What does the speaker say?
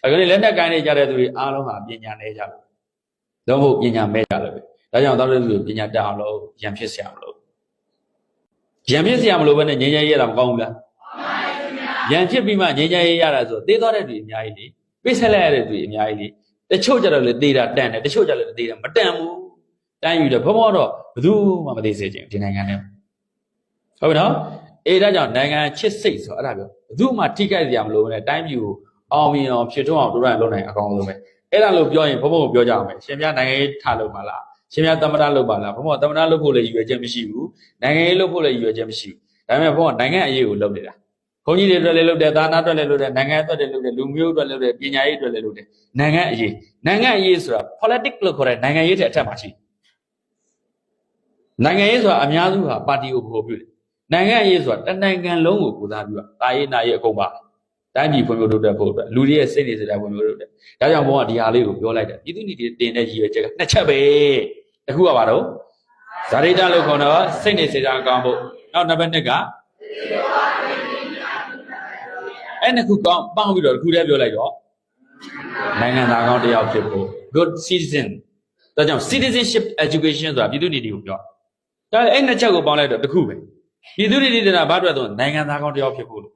အခုလည်းလက်နဲ့ကိုင်းနေကြတဲ့သူတွေအားလုံးဟာပညာနဲ့ကြလို့လုံးဝပညာမဲ့ကြလို့ပဲဒါကြောင့်သောက်တဲ့သူပညာတက်အောင်လို့ရံဖြစ်เสียမလို့ရံဖြစ်เสียမလို့ပဲနဲ့ငြိမ်းချမ်းရေးရတာမကောင်းဘူးလားရံဖြစ်ပြီးမှငြိမ်းချမ်းရေးရတာဆိုသေသွားတဲ့သူအများကြီးလေပိတ်ဆက်လိုက်ရတဲ့သူအများကြီးလေတချို့ကြတော့လေသေတာတန်တယ်တချို့ကြလည်းသေတာမတန်ဘူးတိုင်းယူတယ်ဘုံဘောတော့ဘယ်သူမှမသေးစေချင်ဒီနိုင်ငံထဲဟုတ်ပြီနော်အေးဒါကြောင့်နိုင်ငံချစ်စိတ်ဆိုအဲ့ဒါပြောဘယ်သူမှထိခိုက်စရာမလိုဘူးနဲ့တိုင်းပြည်ကိုအောင်မြင်အောင်ဖြစ်ထွန်းအောင်တို့တိုင်းလုပ်နိုင်အကောင်းဆုံးပဲအဲ့ဒါလို့ပြောရင်ဘုံဘုံကိုပြောကြအောင်ပဲရှင်ပြနိုင်ငံရေးထားလို့ပါလားရှင်ပြသမ္မတလုပ်ပါလားဘုံဘုံသမ္မတလုပ်ဖို့လည်းရည်ရွယ်ချက်မရှိဘူးနိုင်ငံရေးလုပ်ဖို့လည်းရည်ရွယ်ချက်မရှိဘူးဒါပေမဲ့ဘုံကနိုင်ငံအရေးကိုလုပ်နေတာဘုန်းကြီးတွေအတွက်လည်းလုပ်တယ်သာနာအတွက်လည်းလုပ်တယ်နိုင်ငံအတွက်လည်းလုပ်တယ်လူမျိုးအတွက်လည်းလုပ်တယ်ပညာရေးအတွက်လည်းလုပ်တယ်နိုင်ငံအရေးဆိုတာ politics လို့ခေါ်တဲ့နိုင်ငံရေးတဲ့အထက်မှာရှိနိုင်ငံရေးဆိုတာအများစုဟာပါတီကိုပို့ပြုတယ်နိုင်ငံရေးဆိုတာတနိုင်ငံလုံးကိုကိုစားပြုတာတာရေးနာရေးအကုန်ပါတိုင်းပြည်ဖွံ့ဖြိုးတိုးတက်ဖို့အတွက်လူတွေရဲ့စိတ်နေစိတ်ဓာတ်ဖွံ့ဖြိုးတိုးတက်ဒါကြောင့်ဘုံကဒီဟာလေးကိုပြောလိုက်တယ်ပြည်သူတွေတင်တဲ့ရည်ရွယ်ချက်ကနှစ်ချက်ပဲတစ်ခုကဘာတော့ဇာတိတလို့ခေါ်တော့စိတ်နေစိတ်ဓာတ်ကောင်းဖို့နောက်နံပါတ်2ကအဲ့နှစ်ခုကောင်းပေါင်းပြီးတော့တစ်ခုတည်းပြောလိုက်တော့နိုင်ငံသားကောင်းတစ်ယောက်ဖြစ်ဖို့ good citizen ဒါကြောင့် citizenship education ဆိုတာပြည်သူတွေကိုပြောဒါအဲ့နှစ်ချက်ကိုပေါင်းလိုက်တော့တစ်ခုပဲပြည်သူတွေတည်းကဘာအတွက်တော့နိုင်ငံသားကောင်းတစ်ယောက်ဖြစ်ဖို့လို့